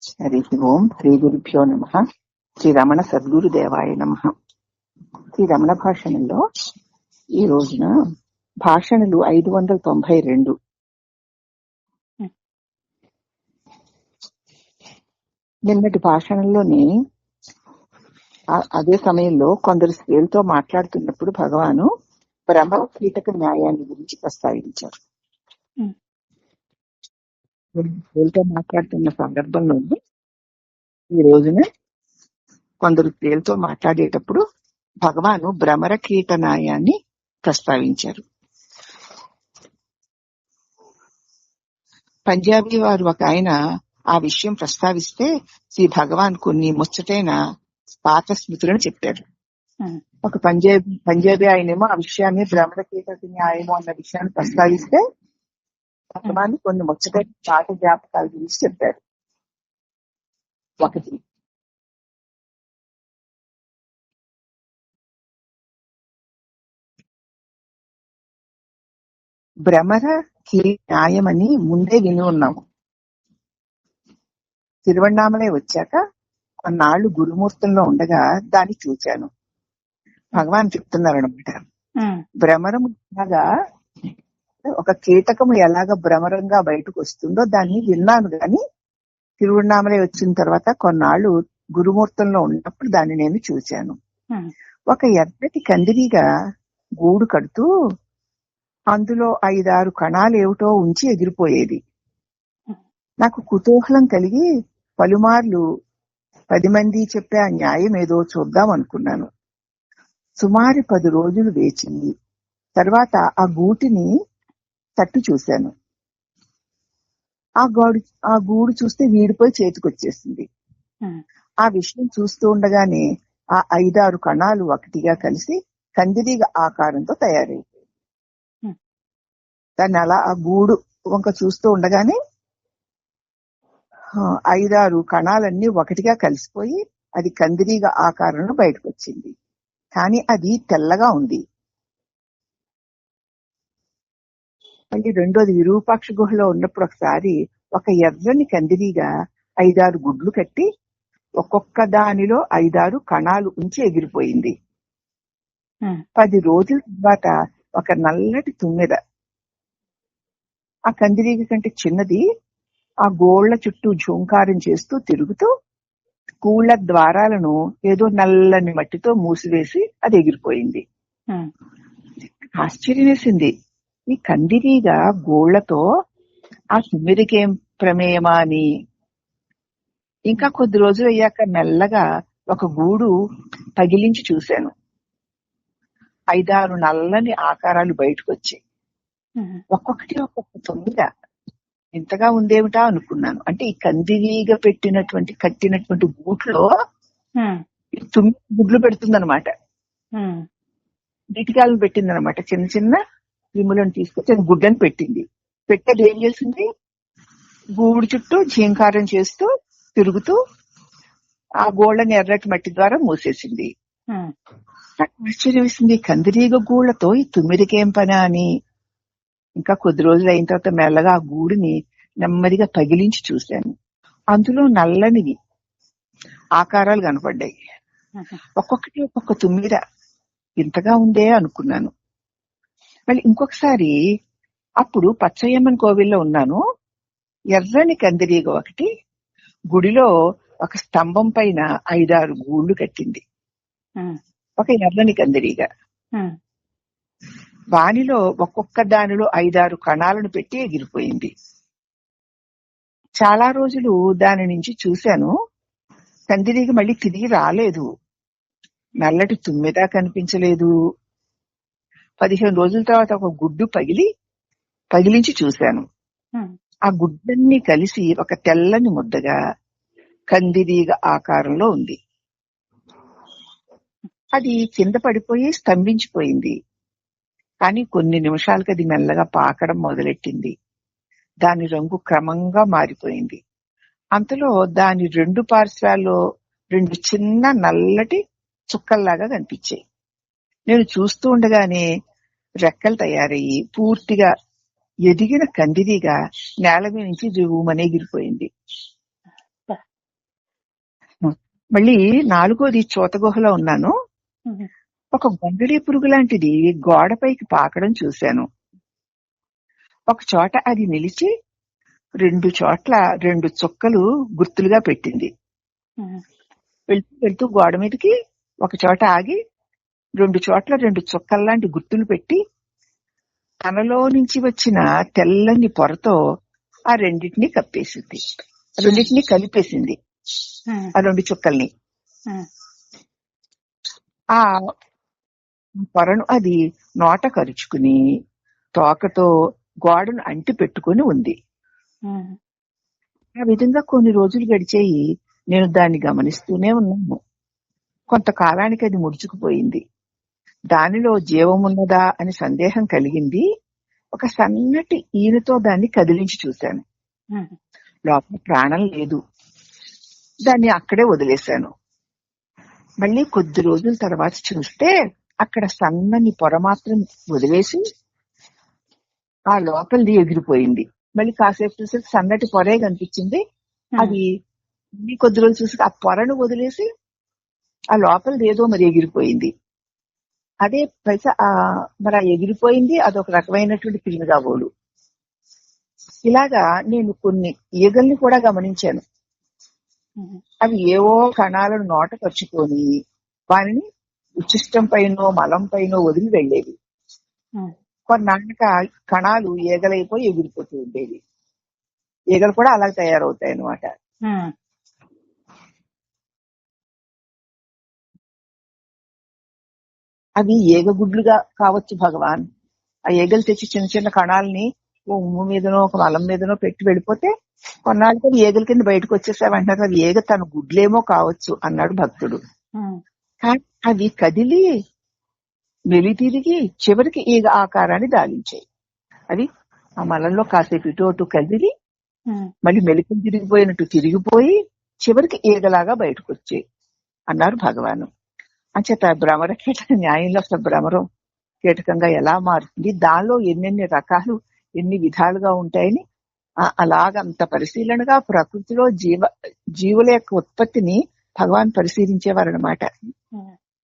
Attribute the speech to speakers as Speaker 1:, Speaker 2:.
Speaker 1: హరి ఓం శ్రీ గురుభ్యో నమః. శ్రీ రమణ సద్గురుదేవాయ నమః. శ్రీ రమణ భాషణంలో ఈ రోజున భాషణలు 592. నిన్నటి భాషణంలోనే అదే సమయంలో కొందరు స్త్రీలతో మాట్లాడుతున్నప్పుడు భగవాను బ్రహ్మ కీటక న్యాయాన్ని గురించి ప్రస్తావించారు. స్త్రీలతో మాట్లాడుతున్న సందర్భంలో ఈ రోజున కొందరు స్త్రీలతో మాట్లాడేటప్పుడు భగవాను భ్రమర కీట న్యాయాన్ని ప్రస్తావించారు. పంజాబీ వారు ఒక ఆయన ఆ విషయం ప్రస్తావిస్తే శ్రీ భగవాన్ కొన్ని ముచ్చటైన పాత స్మృతులను చెప్పారు. ఒక పంజాబీ ఆయనేమో ఆ విషయాన్ని భ్రమర కీట న్యాయము అన్న విషయాన్ని ప్రస్తావిస్తే భగవాన్ కొన్ని ముచ్చటైన పాత జ్ఞాపకాల గురించి చెప్పారు. ఒకటి, భ్రమర న్యాయం అని ముందే విని ఉన్నాము. తిరువణ్ణామలై వచ్చాక కొన్నాళ్లు గురుమూర్తంలో ఉండగా దాన్ని చూశాను. భగవాన్ చెప్తున్నారు అనమాట. భ్రమరం లాగా ఒక కీటకము ఎలాగ భ్రమరంగా బయటకు వస్తుందో దాన్ని విన్నాను గాని తిరువణ్ణామలై వచ్చిన తర్వాత కొన్నాళ్లు గురుమూర్తంలో ఉన్నప్పుడు దాన్ని నేను చూశాను. ఒక ఎర్రటి కందిరీగా గూడు కడుతూ అందులో 5-6 కణాలు ఏమిటో ఉంచి ఎగిరిపోయేది. నాకు కుతూహలం కలిగి పలుమార్లు 10 మంది చెప్పే ఆ న్యాయం ఏదో చూద్దాం అనుకున్నాను. సుమారు 10 రోజులు వేచింది. తర్వాత ఆ గూటిని తట్టు చూశాను. ఆ గూడు చూస్తే వీడిపోయి చేతికొచ్చేసింది. ఆ విషయం చూస్తూ ఉండగానే ఆ 5-6 కణాలు ఒకటిగా కలిసి కందిరీగ ఆకారంతో తయారైంది. దాన్ని అలా ఆ గూడు వంక చూస్తూ ఉండగానే 5-6 కణాలన్నీ ఒకటిగా కలిసిపోయి అది కందిరీగ ఆకారంలో బయటకు వచ్చింది. కానీ అది తెల్లగా ఉంది. మళ్ళీ రెండోది విరూపాక్ష గుహలో ఉన్నప్పుడు ఒకసారి ఒక ఎర్రని కందిరీగ 5-6 గుడ్లు కట్టి ఒక్కొక్క దానిలో 5-6 కణాలు ఉంచి ఎగిరిపోయింది. 10 రోజుల తర్వాత ఒక నల్లటి తుమ్మెద ఆ కందిరీగ కంటే చిన్నది ఆ గోళ్ల చుట్టూ ఝూంకారం చేస్తూ తిరుగుతూ గూళ్ల ద్వారాలను ఏదో నల్లని మట్టితో మూసివేసి అది ఎగిరిపోయింది. ఆశ్చర్యం వేసింది. ఈ కందిరీగ గోళ్లతో ఆ తుమ్మిదికేం ప్రమేయమా అని. ఇంకా కొద్ది రోజులు అయ్యాక మెల్లగా ఒక గూడు పగిలించి చూశాను. 5-6 నల్లని ఆకారాలు బయటకు వచ్చాయి. ఒక్కొక్కటి ఒక్కొక్క తుమ్మిద. ఇంతగా ఉందేమిటా అనుకున్నాను. అంటే ఈ కందిరీగ కట్టినటువంటి గూట్లో తుమ్మిద గుడ్లు పెడుతుందనమాట. నీటికాలను పెట్టిందనమాట. చిన్న చిన్న విములను తీసుకొచ్చి అది గుడ్లను పెట్టింది. పెట్టేది ఏం చేసింది? గూడు చుట్టూ ఝీంకారం చేస్తూ తిరుగుతూ ఆ గోళ్లని ఎర్రటి మట్టి ద్వారా మూసేసింది. ఆశ్చర్యం వేసింది. కందిరీగ గూళ్లతో ఈ తుమ్మిదికేం పని అని. ఇంకా కొద్ది రోజులు అయిన తర్వాత మెల్లగా ఆ గూడిని నెమ్మదిగా పగిలించి చూశాను. అందులో నల్లనివి ఆకారాలు కనపడ్డాయి. ఒక్కొక్కటి ఒక్కొక్క తుమ్మిద. ఇంతగా ఉందే అనుకున్నాను. మళ్ళీ ఇంకొకసారి అప్పుడు పచ్చయ్యమ్మన్ కోవిల్లో ఉన్నాను. ఎర్రని కందిరీగ ఒకటి గుడిలో ఒక స్తంభం పైన 5-6 గూళ్లు కట్టింది. ఒక ఎర్రని కందిరీగ. వానిలో ఒక్కొక్క దానిలో 5-6 కణాలను పెట్టి ఎగిరిపోయింది. చాలా రోజులు దాని నుంచి చూశాను. కందిరీగ మళ్ళీ తిరిగి రాలేదు. నల్లటి తుమ్మెద కనిపించలేదు. 15 రోజుల తర్వాత ఒక గుడ్డు పగిలించి చూశాను. ఆ గుడ్డన్నీ కలిసి ఒక తెల్లని ముద్దగా కందిరీగ ఆకారంలో ఉంది. అది కింద పడిపోయి స్తంభించిపోయింది. కానీ కొన్ని నిమిషాలకు అది మెల్లగా పాకడం మొదలెట్టింది. దాని రంగు క్రమంగా మారిపోయింది. అంతలో దాని 2 పార్శ్వాల్లో 2 చిన్న నల్లటి చుక్కల్లాగా కనిపించాయి. నేను చూస్తూ ఉండగానే రెక్కలు తయారయ్యి పూర్తిగా ఎదిగిన కందిరీగా నేల మీద నుంచి జూమని ఎగిరిపోయింది. మళ్ళీ 4వది చూతగుహలో ఉన్నాను. ఒక గొంగళి పురుగు లాంటిది గోడపైకి పాకడం చూశాను. ఒక చోట అది నిలిచి 2 చోట్ల 2 చుక్కలు గుర్తులుగా పెట్టింది. వెళ్తూ వెళ్తూ గోడ మీదకి ఒక చోట ఆగి 2 చోట్ల 2 చుక్కల్లాంటి గుర్తులు పెట్టి తనలో నుంచి వచ్చిన తెల్లని పొరతో ఆ రెండింటినీ కప్పేసింది, రెండింటినీ కలిపేసింది, ఆ 2 చుక్కల్ని. ఆ పొరను అది నోట కరుచుకుని తోకతో గోడను అంటి పెట్టుకుని ఉంది. ఆ విధంగా కొన్ని రోజులు గడిచేయి. నేను దాన్ని గమనిస్తూనే ఉన్నాను. కొంతకాలానికి అది ముడుచుకుపోయింది. దానిలో జీవమున్నదా అని సందేహం కలిగింది. ఒక సన్నటి ఈనుతో దాన్ని కదిలించి చూశాను. లోపల ప్రాణం లేదు. దాన్ని అక్కడే వదిలేశాను. మళ్ళీ కొద్ది రోజుల తర్వాత చూస్తే అక్కడ సన్నని పొర మాత్రం వదిలేసి ఆ లోపలిది ఎగిరిపోయింది. మళ్ళీ కాసేపు చూసి సన్నటి పొరే కనిపించింది. అది కొద్ది రోజులు చూసి ఆ పొరను వదిలేసి ఆ లోపలిది ఏదో మరి ఎగిరిపోయింది. అదే పైసా మరి ఆ ఎగిరిపోయింది అదొక రకమైనటువంటి క్రిమిగాబోలు. ఇలాగా నేను కొన్ని ఈగల్ని కూడా గమనించాను. అవి ఏవో కణాలను నోట ఖర్చుకొని వాటిని ఉచ్చిష్టం పైనో మలం పైనో వదిలి వెళ్లేవి. కొన్నాళ్ళక కణాలు ఈగలైపోయి ఎగిరిపోతూ ఉండేవి. ఈగలు కూడా అలా తయారవుతాయి అన్నమాట. అవి ఈగ గుడ్లుగా కావచ్చు భగవాన్. ఆ ఈగలు తెచ్చి చిన్న చిన్న కణాలని ఉమ్ము మీదనో ఒక మలం మీదనో పెట్టి వెళ్ళిపోతే కొన్నాళ్ళకి ఈగల కింద బయటకు వచ్చేసావంటారు. అది ఈగ తన గుడ్లేమో కావచ్చు అన్నాడు భక్తుడు. కానీ అవి కదిలి మెలితిరిగి చివరికి ఈగ ఆకారాన్ని దాలించాయి. అది ఆ మలంలో కాసేపు ఇటు అటు కదిలి మళ్ళీ మెలికలు తిరిగిపోయినట్టు తిరిగిపోయి చివరికి ఈగలాగా బయటకు వచ్చాయి అన్నారు భగవాను. అంచేత భ్రమర కీటక న్యాయంలో అసలు భ్రమరం కీటకంగా ఎలా మారుతుంది, దానిలో ఎన్నెన్ని రకాలు ఎన్ని విధాలుగా ఉంటాయని అలాగంత పరిశీలనగా ప్రకృతిలో జీవుల యొక్క ఉత్పత్తిని భగవాన్ పరిశీలించేవారనమాట.